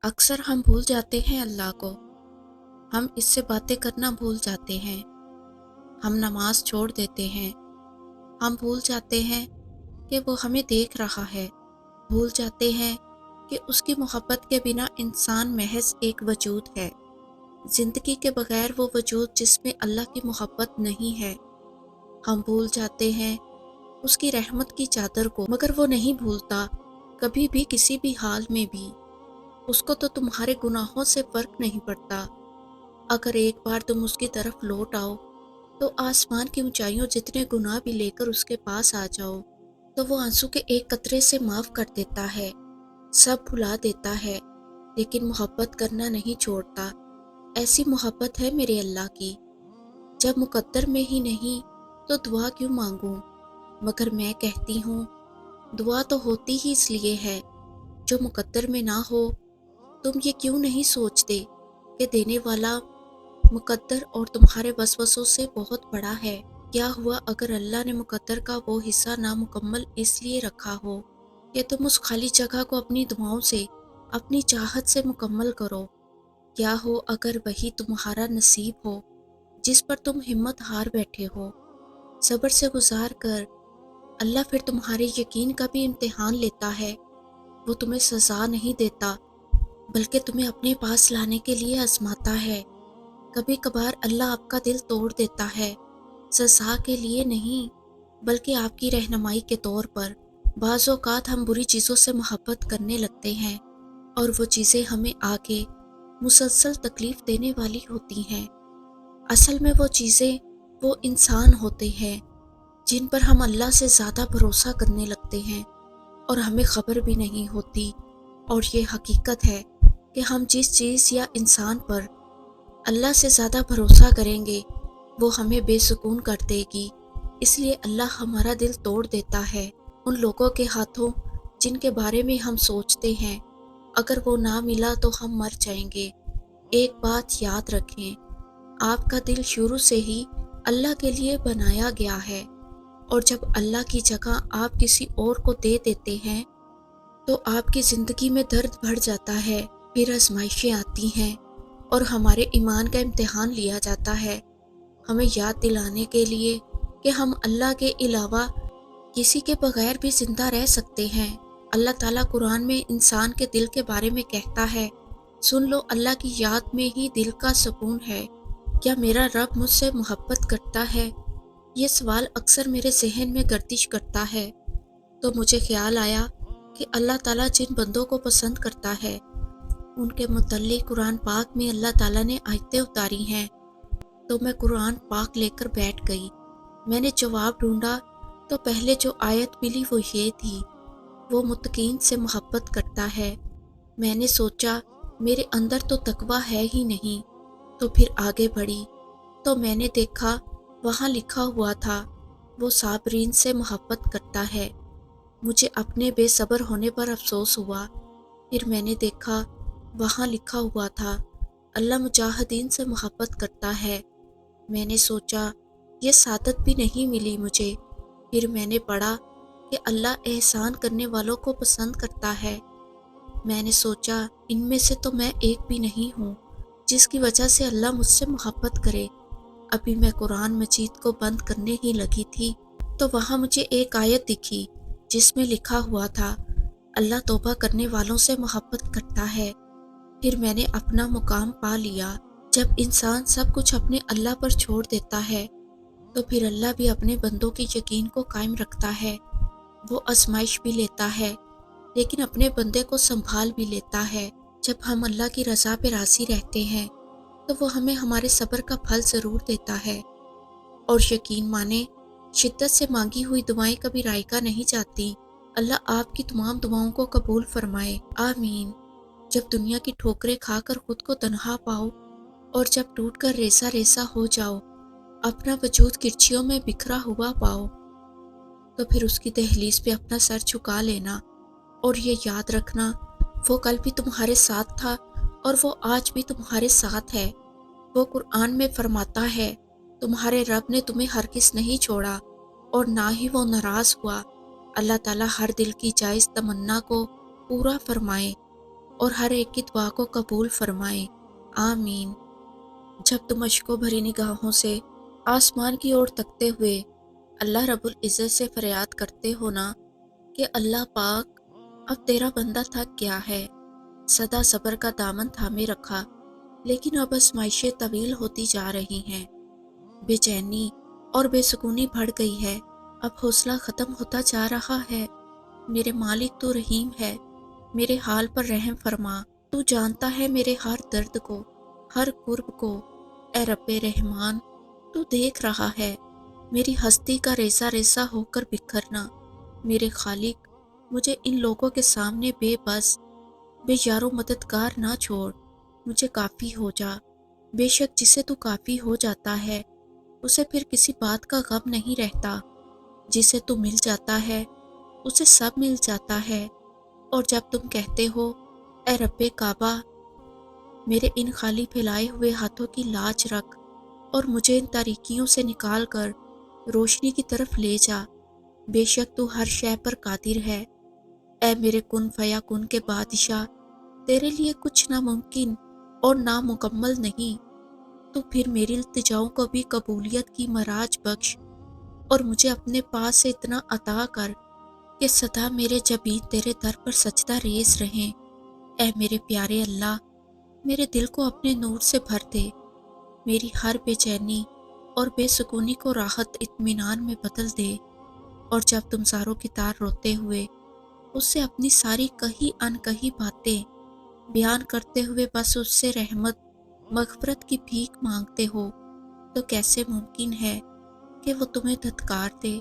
اکثر ہم بھول جاتے ہیں اللہ کو، ہم اس سے باتیں کرنا بھول جاتے ہیں، ہم نماز چھوڑ دیتے ہیں، ہم بھول جاتے ہیں کہ وہ ہمیں دیکھ رہا ہے، بھول جاتے ہیں کہ اس کی محبت کے بنا انسان محض ایک وجود ہے، زندگی کے بغیر وہ وجود جس میں اللہ کی محبت نہیں ہے۔ ہم بھول جاتے ہیں اس کی رحمت کی چادر کو، مگر وہ نہیں بھولتا کبھی بھی، کسی بھی حال میں بھی۔ اس کو تو تمہارے گناہوں سے فرق نہیں پڑتا۔ اگر ایک بار تم اس کی طرف لوٹ آؤ تو آسمان کی اونچائیوں جتنے گناہ بھی لے کر اس کے پاس آ جاؤ تو وہ آنسو کے ایک قطرے سے معاف کر دیتا ہے، سب بھلا دیتا ہے، لیکن محبت کرنا نہیں چھوڑتا۔ ایسی محبت ہے میرے اللہ کی۔ جب مقدر میں ہی نہیں تو دعا کیوں مانگوں؟ مگر میں کہتی ہوں دعا تو ہوتی ہی اس لیے ہے۔ جو مقدر میں نہ ہو، تم یہ کیوں نہیں سوچتے کہ دینے والا مقدر اور تمہارے وسوسوں سے بہت بڑا ہے؟ کیا ہوا اگر اللہ نے مقدر کا وہ حصہ نامکمل اس لیے رکھا ہو کہ تم اس خالی جگہ کو اپنی دعاؤں سے، اپنی چاہت سے مکمل کرو؟ کیا ہو اگر وہی تمہارا نصیب ہو جس پر تم ہمت ہار بیٹھے ہو؟ صبر سے گزار کر اللہ پھر تمہارے یقین کا بھی امتحان لیتا ہے۔ وہ تمہیں سزا نہیں دیتا بلکہ تمہیں اپنے پاس لانے کے لیے آزماتا ہے۔ کبھی کبھار اللہ آپ کا دل توڑ دیتا ہے، سزا کے لیے نہیں بلکہ آپ کی رہنمائی کے طور پر۔ بعض اوقات ہم بری چیزوں سے محبت کرنے لگتے ہیں اور وہ چیزیں ہمیں آگے مسلسل تکلیف دینے والی ہوتی ہیں۔ اصل میں وہ چیزیں وہ انسان ہوتے ہیں جن پر ہم اللہ سے زیادہ بھروسہ کرنے لگتے ہیں اور ہمیں خبر بھی نہیں ہوتی۔ اور یہ حقیقت ہے کہ ہم جس چیز یا انسان پر اللہ سے زیادہ بھروسہ کریں گے وہ ہمیں بے سکون کر دے گی۔ اس لیے اللہ ہمارا دل توڑ دیتا ہے ان لوگوں کے ہاتھوں جن کے بارے میں ہم سوچتے ہیں اگر وہ نہ ملا تو ہم مر جائیں گے۔ ایک بات یاد رکھیں، آپ کا دل شروع سے ہی اللہ کے لیے بنایا گیا ہے، اور جب اللہ کی جگہ آپ کسی اور کو دے دیتے ہیں تو آپ کی زندگی میں درد بڑھ جاتا ہے، پھر آزمائشیں آتی ہیں اور ہمارے ایمان کا امتحان لیا جاتا ہے، ہمیں یاد دلانے کے لیے کہ ہم اللہ کے علاوہ کسی کے بغیر بھی زندہ رہ سکتے ہیں۔ اللہ تعالیٰ قرآن میں انسان کے دل کے بارے میں کہتا ہے، سن لو اللہ کی یاد میں ہی دل کا سکون ہے۔ کیا میرا رب مجھ سے محبت کرتا ہے؟ یہ سوال اکثر میرے ذہن میں گردش کرتا ہے تو مجھے خیال آیا کہ اللہ تعالیٰ جن بندوں کو پسند کرتا ہے ان کے متعلق قرآن پاک میں اللہ تعالیٰ نے آیتیں اتاری ہیں۔ تو میں قرآن پاک لے کر بیٹھ گئی۔ میں نے جواب ڈھونڈا تو پہلے جو آیت ملی وہ یہ تھی، وہ متقین سے محبت کرتا ہے۔ میں نے سوچا میرے اندر تو تقویٰ ہے ہی نہیں، تو پھر آگے بڑھی تو میں نے دیکھا وہاں لکھا ہوا تھا وہ صابرین سے محبت کرتا ہے۔ مجھے اپنے بے صبر ہونے پر افسوس ہوا۔ پھر میں نے دیکھا وہاں لکھا ہوا تھا اللہ مجاہدین سے محبت کرتا ہے۔ میں نے سوچا یہ سعادت بھی نہیں ملی مجھے۔ پھر میں نے پڑھا کہ اللہ احسان کرنے والوں کو پسند کرتا ہے۔ میں نے سوچا ان میں سے تو میں ایک بھی نہیں ہوں جس کی وجہ سے اللہ مجھ سے محبت کرے۔ ابھی میں قرآن مجید کو بند کرنے ہی لگی تھی تو وہاں مجھے ایک آیت دکھی جس میں لکھا ہوا تھا اللہ توبہ کرنے والوں سے محبت کرتا ہے۔ پھر میں نے اپنا مقام پا لیا۔ جب انسان سب کچھ اپنے اللہ پر چھوڑ دیتا ہے تو پھر اللہ بھی اپنے بندوں کے یقین کو قائم رکھتا ہے۔ وہ آزمائش بھی لیتا ہے لیکن اپنے بندے کو سنبھال بھی لیتا ہے۔ جب ہم اللہ کی رضا پہ راضی رہتے ہیں تو وہ ہمیں ہمارے صبر کا پھل ضرور دیتا ہے۔ اور یقین مانیں، شدت سے مانگی ہوئی دعائیں کبھی رائگاں نہیں جاتی۔ اللہ آپ کی تمام دعاؤں کو قبول فرمائے، آمین۔ جب دنیا کی ٹھوکریں کھا کر خود کو تنہا پاؤ اور جب ٹوٹ کر ریسا ریسا ہو جاؤ، اپنا وجود کرچیوں میں بکھرا ہوا پاؤ، تو پھر اس کی دہلیز پہ اپنا سر جھکا لینا اور یہ یاد رکھنا وہ کل بھی تمہارے ساتھ تھا اور وہ آج بھی تمہارے ساتھ ہے۔ وہ قرآن میں فرماتا ہے تمہارے رب نے تمہیں ہرگز نہیں چھوڑا اور نہ ہی وہ ناراض ہوا۔ اللہ تعالیٰ ہر دل کی جائز تمنا کو پورا فرمائے۔ اور ہر ایک کی دعا کو قبول فرمائے، آمین۔ جب تم اشکوں بھری نگاہوں سے آسمان کی اور تکتے ہوئے اللہ رب العزت سے فریاد کرتے ہو نا کہ اللہ پاک اب تیرا بندہ تھک گیا ہے، سدا صبر کا دامن تھامے رکھا، لیکن اب آزمائشیں طویل ہوتی جا رہی ہیں، بے چینی اور بے سکونی بڑھ گئی ہے، اب حوصلہ ختم ہوتا جا رہا ہے، میرے مالک تو رحیم ہے، میرے حال پر رحم فرما، تو جانتا ہے میرے ہر درد کو، ہر کرب کو، اے رب رحمان، تو دیکھ رہا ہے میری ہستی کا ریزہ ریزہ ہو کر بکھرنا، میرے خالق مجھے ان لوگوں کے سامنے بے بس، بے یار و مددگار نہ چھوڑ، مجھے کافی ہو جا، بے شک جسے تو کافی ہو جاتا ہے اسے پھر کسی بات کا غم نہیں رہتا، جسے تو مل جاتا ہے اسے سب مل جاتا ہے، اور جب تم کہتے ہو اے رب کعبہ میرے ان خالی پھیلائے ہوئے ہاتھوں کی لاج رکھ اور مجھے ان تاریکیوں سے نکال کر روشنی کی طرف لے جا، بے شک تو ہر شے پر قادر ہے، اے میرے کن فیا کن کے بادشاہ، تیرے لیے کچھ ناممکن اور نامکمل نہیں، تو پھر میری التجاؤں کو بھی قبولیت کی معراج بخش اور مجھے اپنے پاس سے اتنا عطا کر کہ سدا میرے جبین تیرے در پر سجدہ ریز رہیں، اے میرے پیارے اللہ میرے دل کو اپنے نور سے بھر دے، میری ہر بے چینی اور بے سکونی کو راحت اطمینان میں بدل دے، اور جب تم زاروں کی تار روتے ہوئے اس سے اپنی ساری کہی ان کہی باتیں بیان کرتے ہوئے بس اس سے رحمت مغفرت کی بھیک مانگتے ہو، تو کیسے ممکن ہے کہ وہ تمہیں دھتکار دے